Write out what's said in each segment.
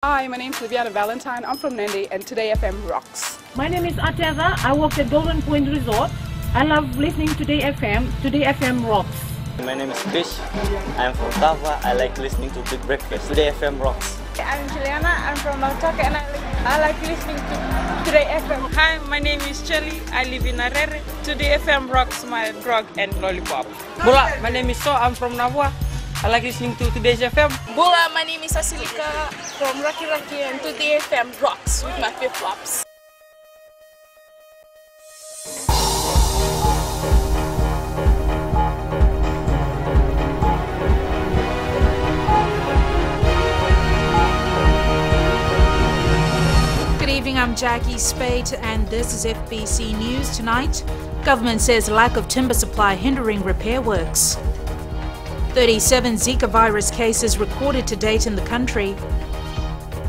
Hi, my name is Liviana Valentine. I'm from Nandi and Today FM rocks. My name is Ateza. I work at Golden Point Resort. I love listening to Today FM. Today FM rocks. My name is Fish. I'm from Tava. I like listening to Big Breakfast. Today FM rocks. I'm Juliana. I'm from Maltoka and I like listening to Today FM. Hi, my name is Chelly. I live in Arere. Today FM rocks my drug and lollipop. Bula, my name is So. I'm from Navua. I like listening to Today's FM. Bula, my name is Asilika from Raki Raki and Today FM rocks with my flip-flops. Good evening, I'm Jackie Spade and this is FBC News tonight. Government says lack of timber supply hindering repair works. 37 Zika virus cases recorded to date in the country.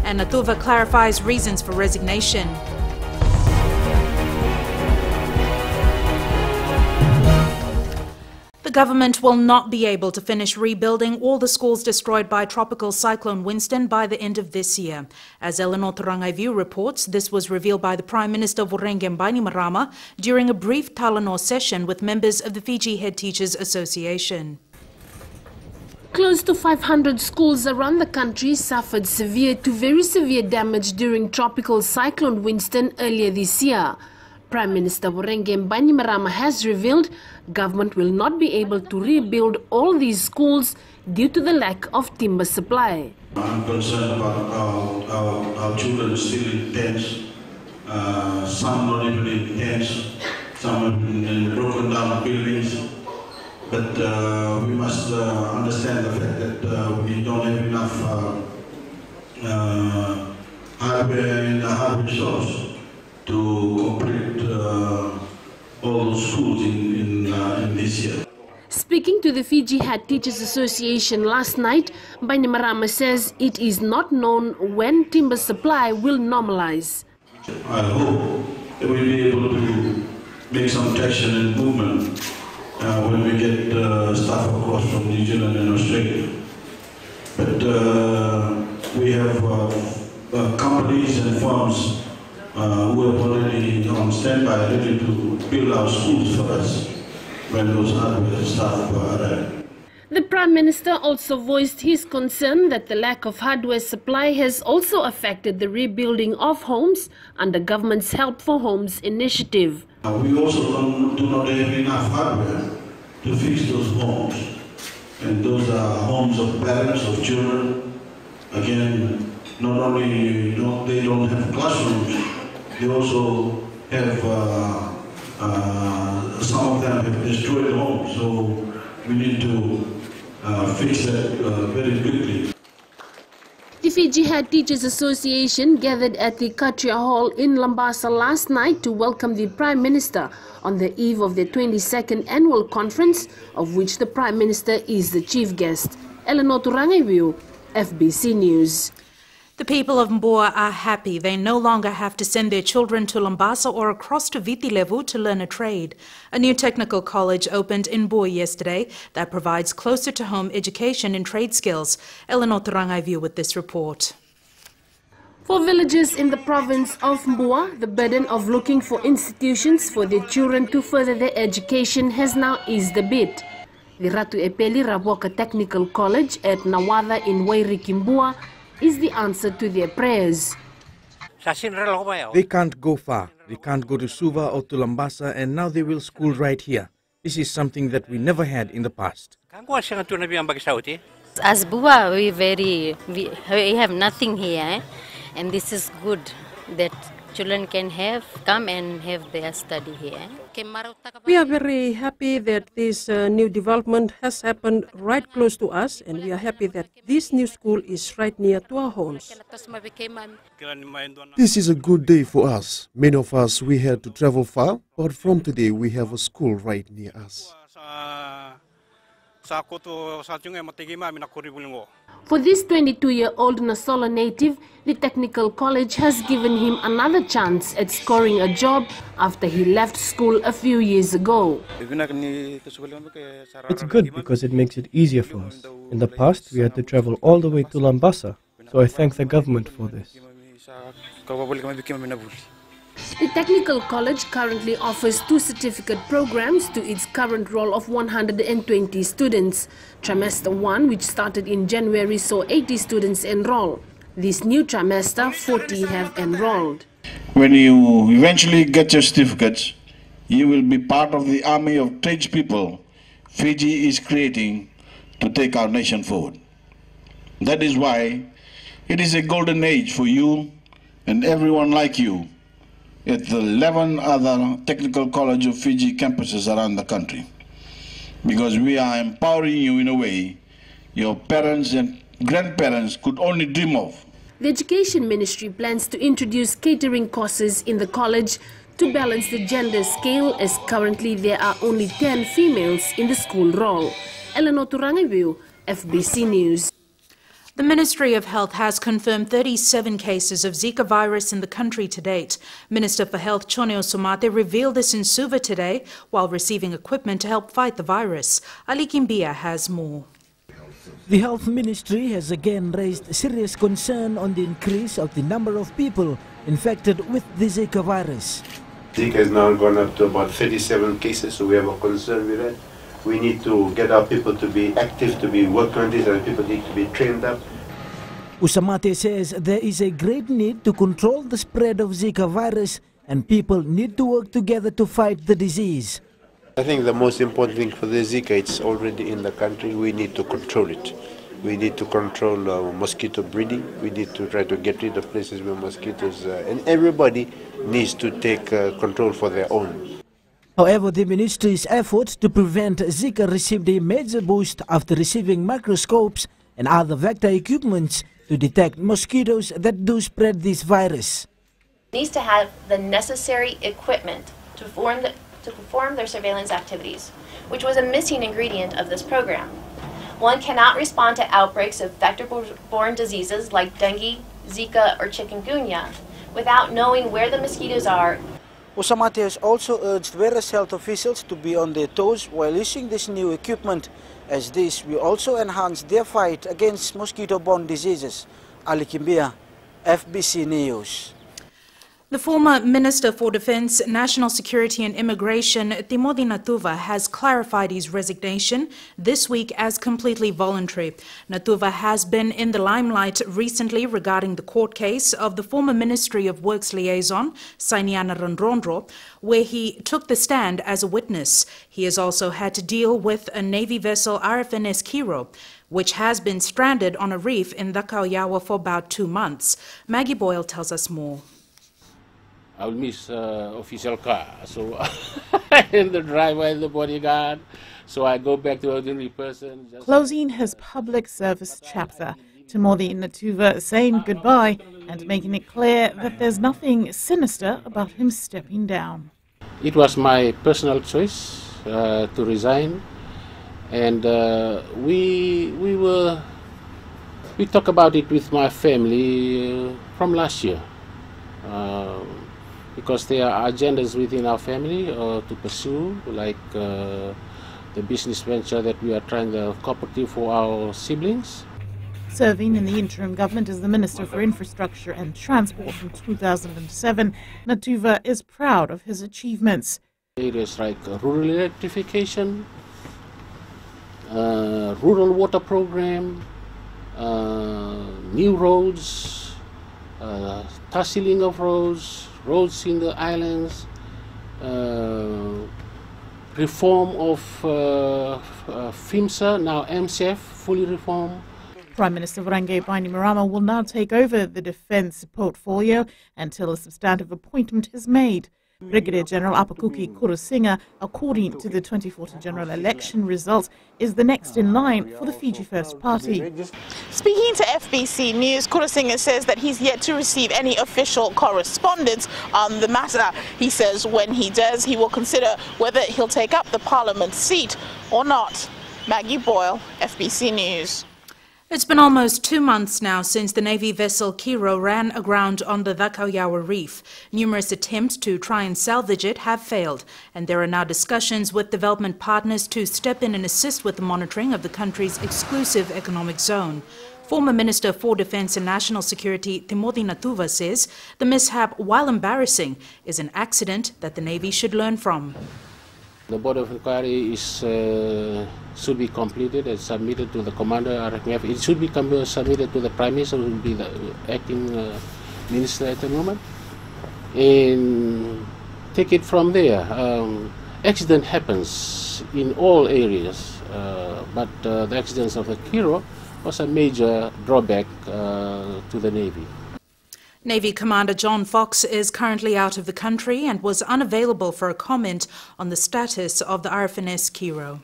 And Natuva clarifies reasons for resignation. The government will not be able to finish rebuilding all the schools destroyed by Tropical Cyclone Winston by the end of this year. As Eleanor Turangaiviu reports, this was revealed by the Prime Minister Vurenge Bainimarama during a brief Talanoa session with members of the Fiji Head Teachers Association. Close to 500 schools around the country suffered severe to very severe damage during Tropical Cyclone Winston earlier this year. Prime Minister Vurenge Bainimarama has revealed government will not be able to rebuild all these schools due to the lack of timber supply. I'm concerned about our children still in tents, some not even in tents, some in broken down buildings. But we must understand the fact that we don't have enough hardware in the hardware stores to complete all those schools in this year. Speaking to the Fiji Head Teachers Association last night, Bainimarama says it is not known when timber supply will normalize. I hope that we'll be able to make some traction and movement when we get staff across from New Zealand and Australia. But we have companies and firms who are already on standby, ready to build our schools for us when those hardware staff arrive. The Prime Minister also voiced his concern that the lack of hardware supply has also affected the rebuilding of homes under government's Help for Homes initiative. We also do not have enough hardware to fix those homes. And those are homes of parents, of children. Again, not only they don't have classrooms, they also have, some of them have destroyed homes. So we need to fix that very quickly. The Fiji Head Teachers Association gathered at the Katria Hall in Lambasa last night to welcome the Prime Minister on the eve of their 22nd annual conference, of which the Prime Minister is the chief guest. Eleanor Turangaiviu, FBC News. The people of Mboa are happy they no longer have to send their children to Lambasa or across to Vitilevu to learn a trade. A new technical college opened in Mboa yesterday that provides closer to home education in trade skills. Eleanor Turangaiviu with this report. For villagers in the province of Mboa, the burden of looking for institutions for their children to further their education has now eased a bit. The Ratu Epeli Raboka Technical College at Nawada in Wairiki, Mboa is the answer to their prayers. They can't go far. They can't go to Suva or to Lambasa, and now they will school right here. This is something that we never had in the past. As Bua, we have nothing here, and this is good that children can come and have their study here. We are very happy that this new development has happened right close to us, and we are happy that this new school is right near to our homes. This is a good day for us. Many of us, we had to travel far, but from today we have a school right near us. For this 22-year-old Nasola native, the technical college has given him another chance at scoring a job after he left school a few years ago. It's good because it makes it easier for us. In the past, we had to travel all the way to Lambasa, So I thank the government for this. The technical college currently offers 2 certificate programs to its current roll of 120 students. Trimester 1, which started in January, saw 80 students enroll. This new trimester, 40 have enrolled. When you eventually get your certificates, you will be part of the army of tradespeople Fiji is creating to take our nation forward. That is why it is a golden age for you and everyone like you at the 11 other technical college of Fiji campuses around the country. Because we are empowering you in a way your parents and grandparents could only dream of. The Education Ministry plans to introduce catering courses in the college to balance the gender scale, as currently there are only 10 females in the school roll. Eleanor Turangavu, FBC News. The Ministry of Health has confirmed 37 cases of Zika virus in the country to date. Minister for Health Choneo Somate revealed this in Suva today while receiving equipment to help fight the virus. Ali Kimbia has more. The Health Ministry has again raised serious concern on the increase of the number of people infected with the Zika virus. Zika has now gone up to about 37 cases, so we have a concern with that. We need to get our people to be active, to be work on this, and people need to be trained up. Usamate says there is a great need to control the spread of Zika virus and people need to work together to fight the disease. I think the most important thing for the Zika, it's already in the country, we need to control it. We need to control mosquito breeding, we need to try to get rid of places where mosquitoes, and everybody needs to take control for their own. However, the ministry's efforts to prevent Zika received a major boost after receiving microscopes and other vector equipments to detect mosquitoes that do spread this virus. Needs to have the necessary equipment to perform their surveillance activities, which was a missing ingredient of this program. One cannot respond to outbreaks of vector-borne diseases like dengue, Zika, or chikungunya without knowing where the mosquitoes are. Usamate has also urged various health officials to be on their toes while using this new equipment, as this will also enhance their fight against mosquito-borne diseases. Ali Kimbia, FBC News. The former Minister for Defence, National Security and Immigration, Timothy Natuva, has clarified his resignation this week as completely voluntary. Natuva has been in the limelight recently regarding the court case of the former Ministry of Works liaison, Sainiana Randrondro, where he took the stand as a witness. He has also had to deal with a Navy vessel RFNS Kiro, which has been stranded on a reef in Dakauyawa for about 2 months. Maggie Boyle tells us more. I'll miss official car, so and the driver and the bodyguard, so I go back to ordinary person. Closing his public service chapter, Timothy Natuva saying goodbye and making it clear that there's nothing sinister about him stepping down. It was my personal choice to resign, and we talked about it with my family from last year. Because there are agendas within our family to pursue, like the business venture that we are trying the cooperative for our siblings. Serving in the interim government as the Minister for Infrastructure and Transport from 2007, Natuva is proud of his achievements. Areas like rural electrification, rural water program, new roads, tasseling of roads in the islands, reform of FIMSA, now MCF, fully reformed. Prime Minister Vocational Bainimarama will now take over the defence portfolio until a substantive appointment is made. Brigadier General Apakuki Kurusinga, according to the 2014 general election results, is the next in line for the Fiji First Party. Speaking to FBC News, Kurusinga says that he's yet to receive any official correspondence on the matter. He says when he does, he will consider whether he'll take up the Parliament seat or not. Maggie Boyle, FBC News. It's been almost 2 months now since the Navy vessel Kiro ran aground on the Dakauyawa reef. Numerous attempts to try and salvage it have failed, and there are now discussions with development partners to step in and assist with the monitoring of the country's exclusive economic zone. Former Minister for Defence and National Security Timothy Natuva says the mishap, while embarrassing, is an accident that the Navy should learn from. The board of inquiry should be completed and submitted to the commander RFF. It should be submitted to the Prime Minister, who will be the acting minister at the moment, and take it from there. Accident happens in all areas, but the accidents of the Kiro was a major drawback to the Navy. Navy Commander John Fox is currently out of the country and was unavailable for a comment on the status of the RFNS Kiro.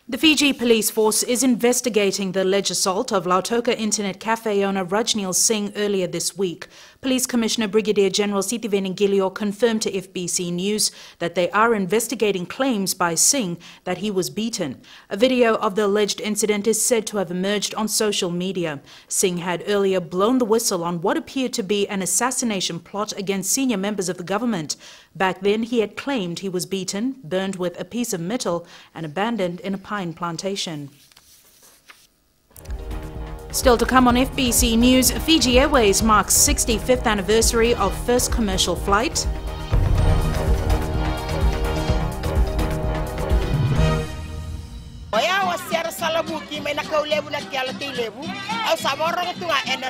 The Fiji police force is investigating the alleged assault of Lautoka internet cafe owner Rajneel Singh earlier this week. Police Commissioner Brigadier General Sitiveni Gilio confirmed to FBC News that they are investigating claims by Singh that he was beaten. A video of the alleged incident is said to have emerged on social media. Singh had earlier blown the whistle on what appeared to be an assassination plot against senior members of the government. Back then, he had claimed he was beaten, burned with a piece of metal, and abandoned in a pine plantation. Still to come on FBC News, Fiji Airways marks 65th anniversary of first commercial flight.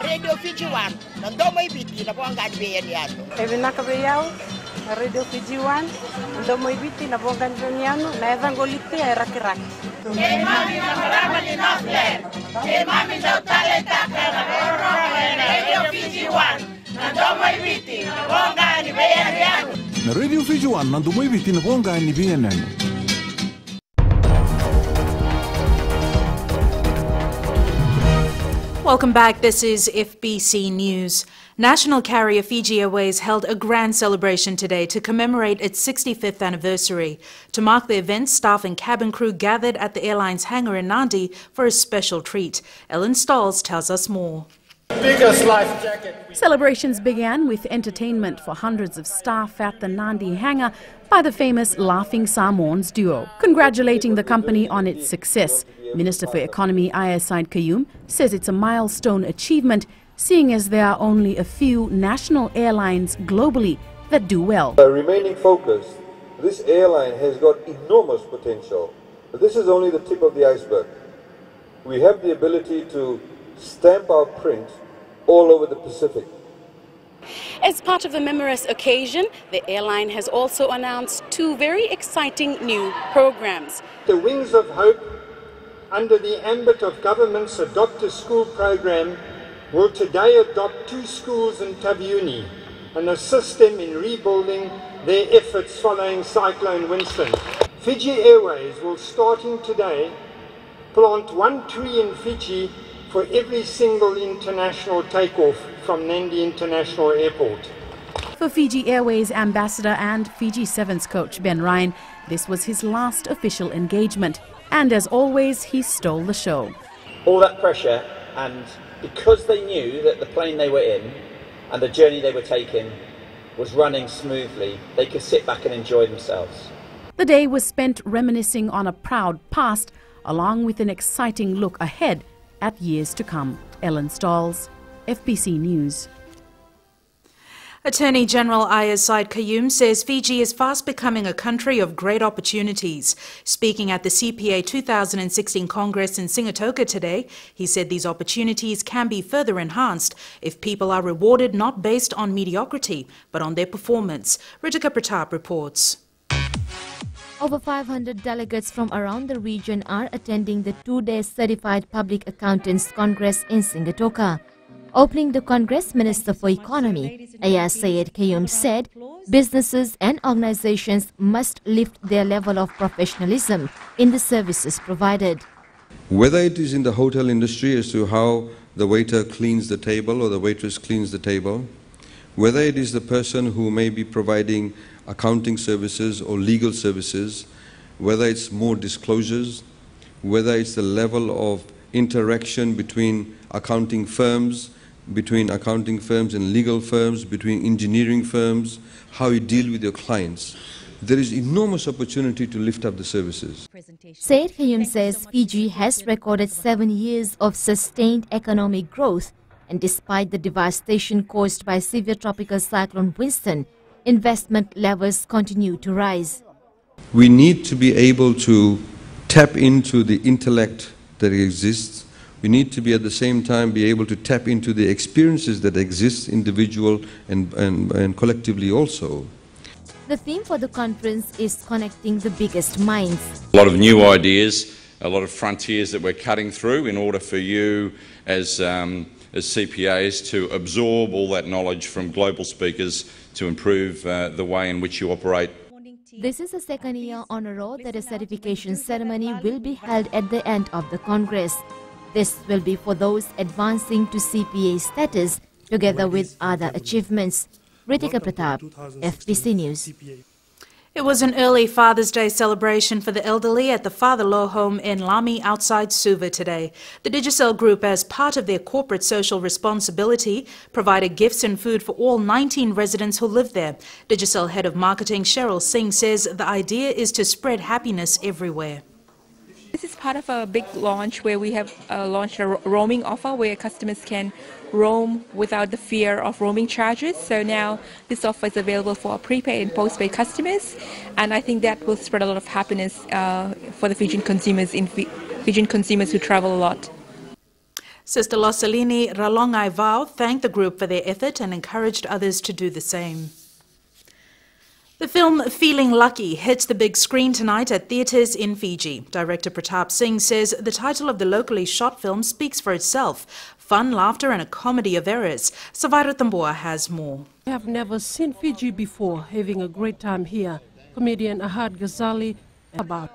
Radio Fiji 1, Radio Fiji 1, ndomo ibiti na bonga njoniano na evango lite ya rakiraki. Mami na marama ni Northland. Mami na utaleta na Radio Fiji 1, na ndomo ibiti na bonga ni beyaniano. Na Radio Fiji 1, na ndomo ibiti na bonga ni beyaniano. Welcome back. This is FBC News. National carrier Fiji Airways held a grand celebration today to commemorate its 65th anniversary. To mark the event, staff and cabin crew gathered at the airline's hangar in Nandi for a special treat. Ellen Stolz tells us more. Biggest life jacket. Celebrations began with entertainment for hundreds of staff at the Nandi hangar by the famous Laughing Samoans duo. Congratulating the company on its success, Minister for Economy Aya Said Kayum says it's a milestone achievement, seeing as there are only a few national airlines globally that do well. By remaining focused, this airline has got enormous potential. But this is only the tip of the iceberg. We have the ability to stamp our print all over the Pacific. As part of the memorous occasion, the airline has also announced two very exciting new programs. The Wings of Hope, under the ambit of government's Adopt a School program, will today adopt 2 schools in Taviuni and assist them in rebuilding their efforts following Cyclone Winston. Fiji Airways will, starting today, plant 1 tree in Fiji for every single international takeoff from Nandi International Airport. For Fiji Airways ambassador and Fiji Sevens coach Ben Ryan, this was his last official engagement. And as always, he stole the show. All that pressure, and because they knew that the plane they were in and the journey they were taking was running smoothly, they could sit back and enjoy themselves. The day was spent reminiscing on a proud past, along with an exciting look ahead at years to come. Ellen Stolz, FBC News. Attorney General Aya Said Kayum says Fiji is fast becoming a country of great opportunities. Speaking at the CPA 2016 Congress in Singatoka today, he said these opportunities can be further enhanced if people are rewarded not based on mediocrity, but on their performance. Ritika Pratap reports. Over 500 delegates from around the region are attending the 2-day Certified Public Accountants Congress in Singatoka. Opening the Congress, Minister for Economy, Aya Said Kayum said businesses and organizations must lift their level of professionalism in the services provided. Whether it is in the hotel industry as to how the waiter cleans the table or the waitress cleans the table, whether it is the person who may be providing accounting services or legal services, whether it's more disclosures, whether it's the level of interaction between accounting firms and legal firms, between engineering firms, how you deal with your clients. there is enormous opportunity to lift up the services. Said Kayum says Fiji has recorded 7 years of sustained economic growth, and despite the devastation caused by severe tropical cyclone Winston, investment levels continue to rise. We need to be able to tap into the intellect that exists. We need to be at the same time be able to tap into the experiences that exist individual and collectively also. The theme for the conference is connecting the biggest minds. A lot of new ideas, a lot of frontiers that we're cutting through in order for you as CPAs to absorb all that knowledge from global speakers to improve the way in which you operate. This is the second year on a row that a certification ceremony will be held at the end of the Congress. This will be for those advancing to CPA status together with other achievements. Ritika Pratap, FBC News. It was an early Father's Day celebration for the elderly at the Father-Law home in Lami outside Suva today. The Digicel group, as part of their corporate social responsibility, provided gifts and food for all 19 residents who live there. Digicel head of marketing Cheryl Singh says the idea is to spread happiness everywhere. This is part of a big launch where we have launched a roaming offer where customers can roam without the fear of roaming charges. So now this offer is available for prepaid and postpaid customers, and I think that will spread a lot of happiness for the Fijian consumers who travel a lot. Sister Losalini Ralongai Vau thanked the group for their effort and encouraged others to do the same. The film Feeling Lucky hits the big screen tonight at theatres in Fiji. Director Pratap Singh says the title of the locally shot film speaks for itself. Fun, laughter and a comedy of errors. Savaira Tambua has more. I have never seen Fiji before, having a great time here. Comedian Ahad Ghazali about.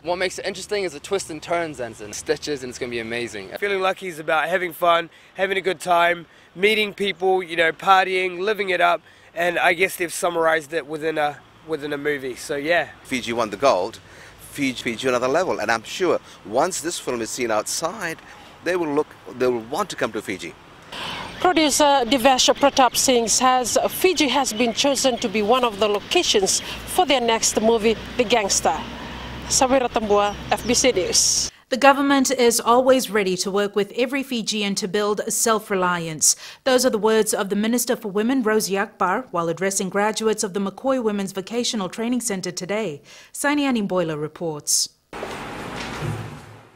What makes it interesting is the twists and turns and stitches, and it's going to be amazing. Feeling Lucky is about having fun, having a good time, meeting people, partying, living it up. And I guess they've summarized it within a movie. So yeah. Fiji won the gold. Fiji another level, and I'm sure once this film is seen outside, they will want to come to Fiji. Producer Divesh Pratap Singh says Fiji has been chosen to be one of the locations for their next movie, The Gangster. Savira Tambua, FBC News. The government is always ready to work with every Fijian to build self-reliance. Those are the words of the Minister for Women, Rosie Akbar, while addressing graduates of the McCoy Women's Vocational Training Centre today. Sainiani Boiler reports.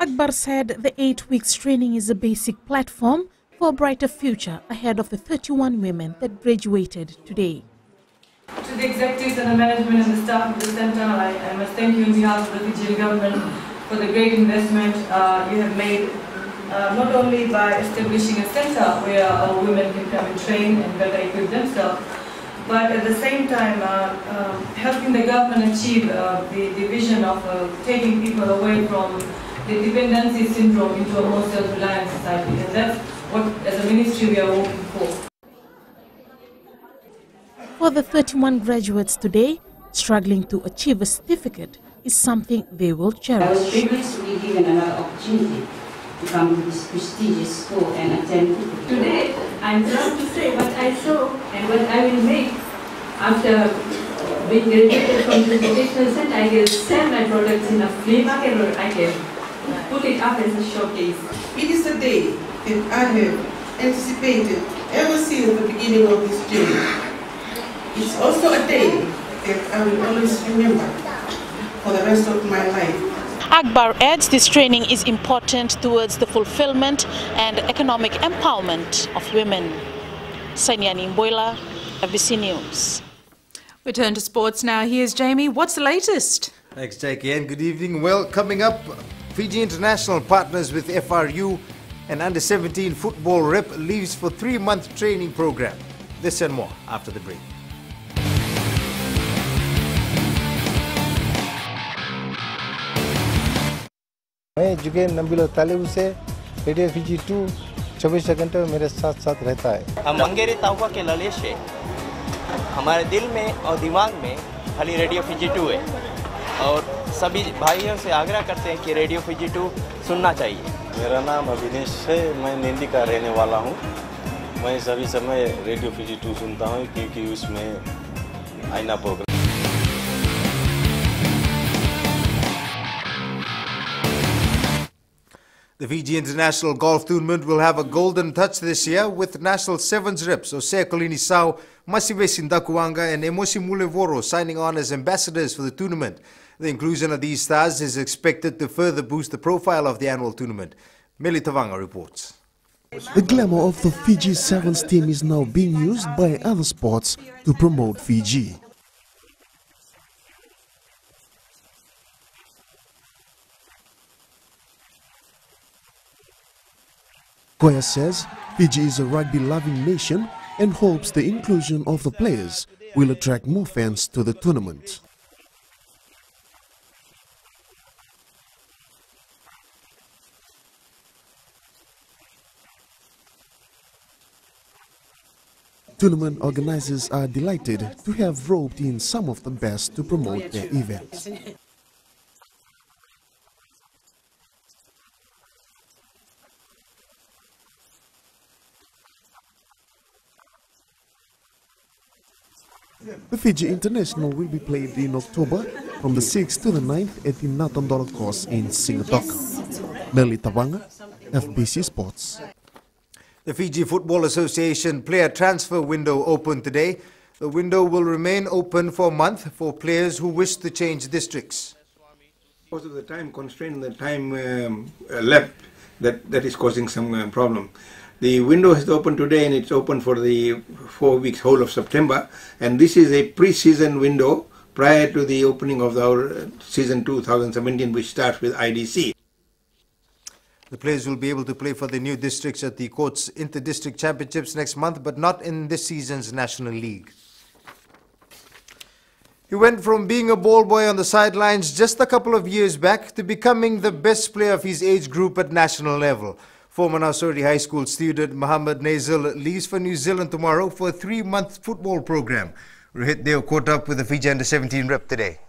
Akbar said the 8 weeks training is a basic platform for a brighter future ahead of the 31 women that graduated today. To the executives and the management and the staff of the centre, I must thank you on behalf of the Fijian government for the great investment you have made, not only by establishing a centre where our women can come and train and better equip themselves, but at the same time helping the government achieve the vision of taking people away from the dependency syndrome into a more self-reliant society. And that's what, as a ministry, we are working for. For the 31 graduates today, struggling to achieve a certificate is something they will cherish. I was privileged to be given another opportunity to come to this prestigious school and attend. Today, I'm proud to say what I saw and what I will make after being graduated from the vocational center. I can sell my products in a flea market, or I can put it up as a showcase. It is a day that I have anticipated ever since the beginning of this journey. It's also a day that I will always remember for the rest of my life. Akbar adds this training is important towards the fulfillment and economic empowerment of women. Sanyani Mboila, FBC News. We turn to sports now. Here's Jamie. What's the latest? Thanks, Jackie, and good evening. Well, coming up, Fiji International partners with FRU, and under-17 football rep leaves for 3-month training program. This and more after the break. मैं जुगेन नंबिलो तालिब से radio Fiji 2 24 घंटे मेरे साथ रहता है। हम मंगेरी ताउका के ललेश है, हमारे दिल में और दिमाग में खाली रेडियो फिजी 2 है और सभी भाइयों से आग्रह करते हैं कि रेडियो फिजी 2 सुनना चाहिए। मेरा नाम अभिनेश है, मैं निंदी का रहने वाला हूँ। मैं सभी समय रेडियो फिजी 2 सुनता हूँ क्योंकि उसमें आईना programme The Fiji International Golf Tournament will have a golden touch this year with National Sevens reps Ose Kolini Sau, Masive Sindakuanga and Emosi Mulevoro signing on as ambassadors for the tournament. The inclusion of these stars is expected to further boost the profile of the annual tournament. Meli Tavanga reports. The glamour of the Fiji Sevens team is now being used by other sports to promote Fiji. Goya says Fiji is a rugby-loving nation and hopes the inclusion of the players will attract more fans to the tournament. Tournament organizers are delighted to have roped in some of the best to promote their events. The Fiji International will be played in October from the 6th to the 9th at the Natandola course in Singatoka. Meli Tawanga, FBC Sports. The Fiji Football Association player transfer window opened today. The window will remain open for a month for players who wish to change districts. Because of the time constraint, the time left, that is causing some problem. The window is open today and it's open for the 4 weeks, whole of September. And this is a pre-season window prior to the opening of our season 2017, which starts with IDC. The players will be able to play for the new districts at the Courts Inter-District Championships next month, but not in this season's National League. He went from being a ball boy on the sidelines just a couple of years back to becoming the best player of his age group at national level. Former Nausori High School student Mohamed Nazil leaves for New Zealand tomorrow for a 3-month football program. Rohit Deo caught up with the Fiji Under-17 rep today.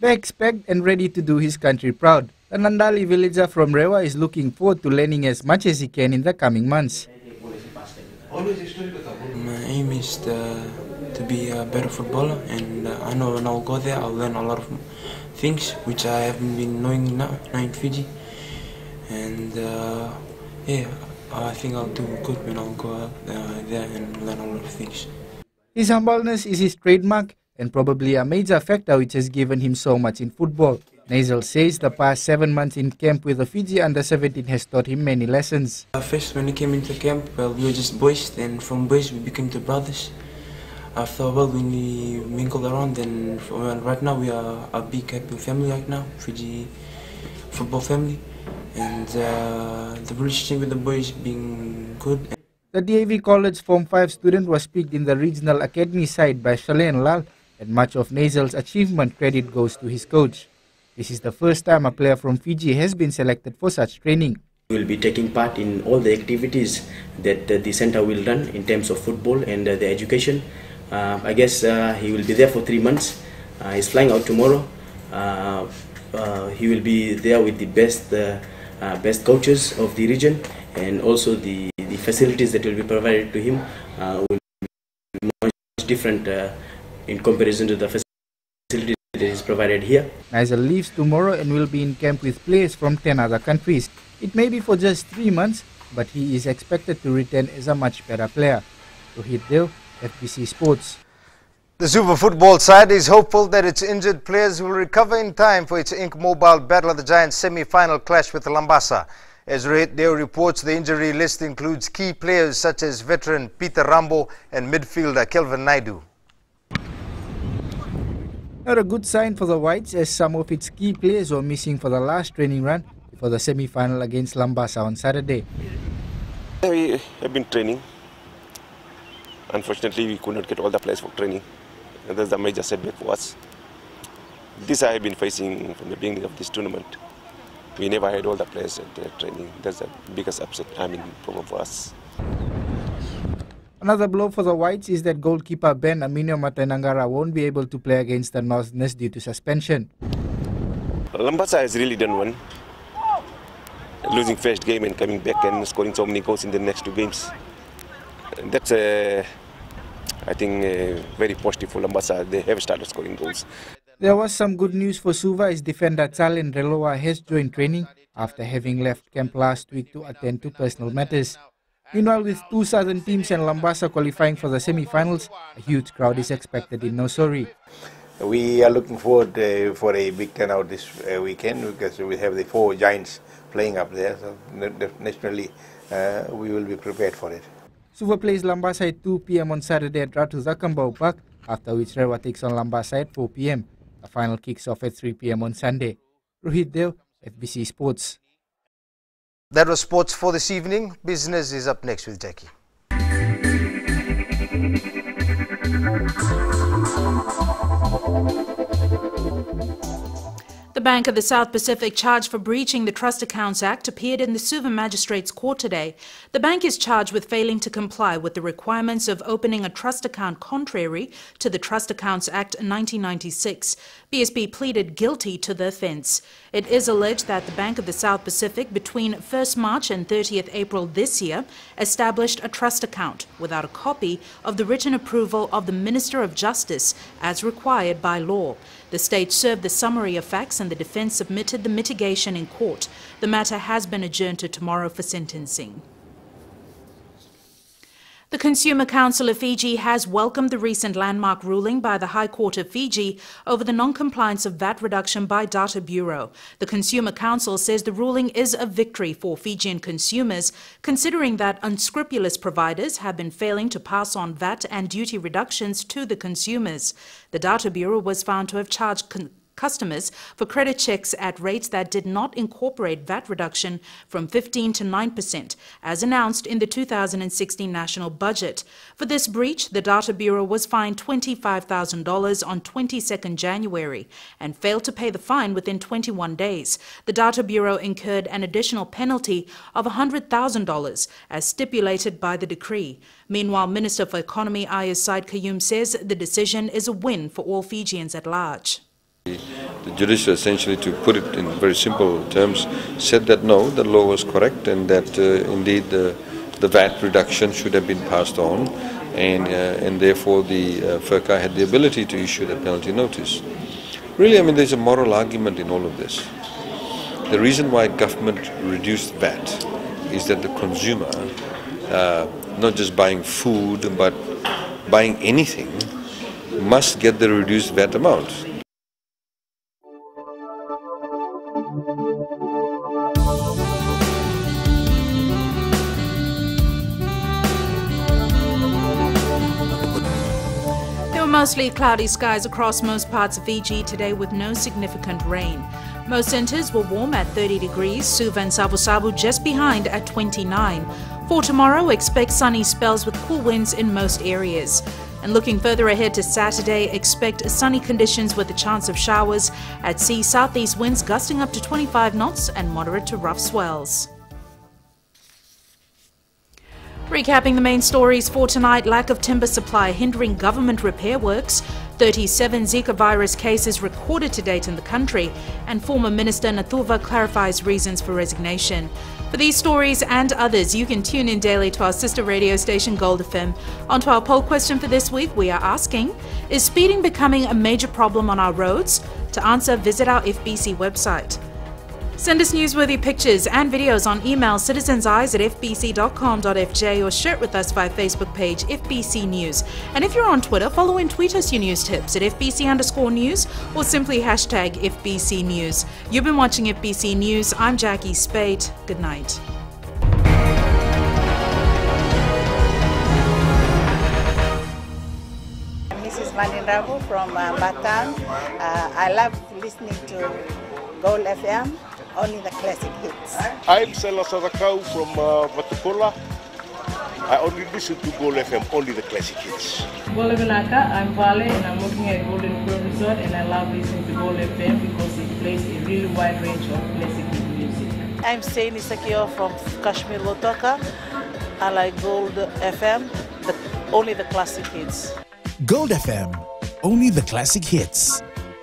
Backpacked and ready to do his country proud, the Nandali villager from Rewa is looking forward to learning as much as he can in the coming months. My aim is to be a better footballer, and I know when I'll go there I'll learn a lot of things which I haven't been knowing now in Fiji, and yeah, I think I'll do good when I'll go out there and learn a lot of things. His humbleness is his trademark and probably a major factor which has given him so much in football. Nazil says the past 7 months in camp with the Fiji Under-17 has taught him many lessons. First when he came into camp, well, we were just boys, then from boys we became to brothers. After a while when we mingled around, then right now we are a big happy family right now, Fiji football family, and the relationship with the boys being good. The DAV College Form 5 student was picked in the regional academy side by Shalain Lal, and much of Nazil's achievement credit goes to his coach. This is the first time a player from Fiji has been selected for such training. We will be taking part in all the activities that the center will run in terms of football and the education. I guess he will be there for 3 months. He's flying out tomorrow. He will be there with the best coaches of the region, and also the facilities that will be provided to him will be much different in comparison to the facilities that is provided here. Nazil leaves tomorrow and will be in camp with players from 10 other countries. It may be for just 3 months, but he is expected to return as a much better player. Rohit Deo, FBC Sports. The Super Football side is hopeful that its injured players will recover in time for its Inc. Mobile Battle of the Giants semi-final clash with Lambasa. As Rohit Deo reports, the injury list includes key players such as veteran Peter Rambo and midfielder Kelvin Naidu. Not a good sign for the Whites, as some of its key players were missing for the last training run before the semi-final against Lambasa on Saturday. We have been training. Unfortunately, we could not get all the players for training. And that's a major setback for us. This I have been facing from the beginning of this tournament. We never had all the players at the training. That's the biggest problem for us. Another blow for the Whites is that goalkeeper Ben Aminio Matanangara won't be able to play against the Northerners due to suspension. Lambasa has really done one. Losing first game and coming back and scoring so many goals in the next 2 games. And that's, I think, very positive for Lambasa. They have started scoring goals. There was some good news for Suva as defender Talen Reloa has joined training after having left camp last week to attend to personal matters. Meanwhile, with two southern teams and Lambasa qualifying for the semi-finals, a huge crowd is expected in Nosori. We are looking forward for a big turnout this weekend because we have the 4 giants playing up there, so naturally we will be prepared for it. Suva plays Lambasa at 2 p.m. on Saturday at Ratu Zakambau Park, after which Rewa takes on Lambasa at 4 p.m. The final kicks off at 3 p.m. on Sunday. Rohit Dev, FBC Sports. That was sports for this evening. Business is up next with Jackie. The Bank of the South Pacific, charged for breaching the Trust Accounts Act, appeared in the Suva Magistrates Court today. The bank is charged with failing to comply with the requirements of opening a trust account contrary to the Trust Accounts Act 1996. BSP pleaded guilty to the offence. It is alleged that the Bank of the South Pacific, between 1st March and 30th April this year, established a trust account without a copy of the written approval of the Minister of Justice as required by law. The state served the summary of facts and the defence submitted the mitigation in court. The matter has been adjourned to tomorrow for sentencing. The Consumer Council of Fiji has welcomed the recent landmark ruling by the High Court of Fiji over the non-compliance of VAT reduction by Data Bureau. The Consumer Council says the ruling is a victory for Fijian consumers, considering that unscrupulous providers have been failing to pass on VAT and duty reductions to the consumers. The Data Bureau was found to have charged customers for credit checks at rates that did not incorporate VAT reduction from 15% to 9%, as announced in the 2016 national budget. For this breach, the Data Bureau was fined $25,000 on 22nd January and failed to pay the fine within 21 days. The Data Bureau incurred an additional penalty of $100,000 as stipulated by the decree. Meanwhile, Minister for Economy Ayaz Said Kayum says the decision is a win for all Fijians at large. The judiciary, essentially, to put it in very simple terms, said that no, the law was correct and that indeed the VAT reduction should have been passed on, and therefore the FERCA had the ability to issue the penalty notice. Really, I mean, there's a moral argument in all of this. The reason why government reduced VAT is that the consumer, not just buying food but buying anything, must get the reduced VAT amount. Mostly cloudy skies across most parts of Fiji today with no significant rain. Most centres were warm at 30 degrees, Suva and Savu just behind at 29. For tomorrow, expect sunny spells with cool winds in most areas. And looking further ahead to Saturday, expect sunny conditions with a chance of showers. At sea, southeast winds gusting up to 25 knots and moderate to rough swells. Recapping the main stories for tonight, lack of timber supply hindering government repair works, 37 Zika virus cases recorded to date in the country, and former Minister Nathuva clarifies reasons for resignation. For these stories and others, you can tune in daily to our sister radio station Gold FM. On to our poll question for this week, we are asking, is speeding becoming a major problem on our roads? To answer, visit our FBC website. Send us newsworthy pictures and videos on email citizenseyes@fbc.com.fj or share it with us via Facebook page FBC News. And if you're on Twitter, follow and tweet us your news tips at FBC_news or simply hashtag FBC News. You've been watching FBC News. I'm Jackie Spade. Good night. Mrs. Manin Rabu from Batam. I love listening to Gold FM. Only the classic hits. I'm Sela Sadakau from Vatukula. I only listen to Gold FM, only the classic hits. Golaganaka, I'm Vale and I'm working at Golden Grove Resort and I love listening to Gold FM because it plays a really wide range of classic music. I'm Saini Sakio from Kashmir Lotoka. I like Gold FM, but only the classic hits. Gold FM, only the classic hits.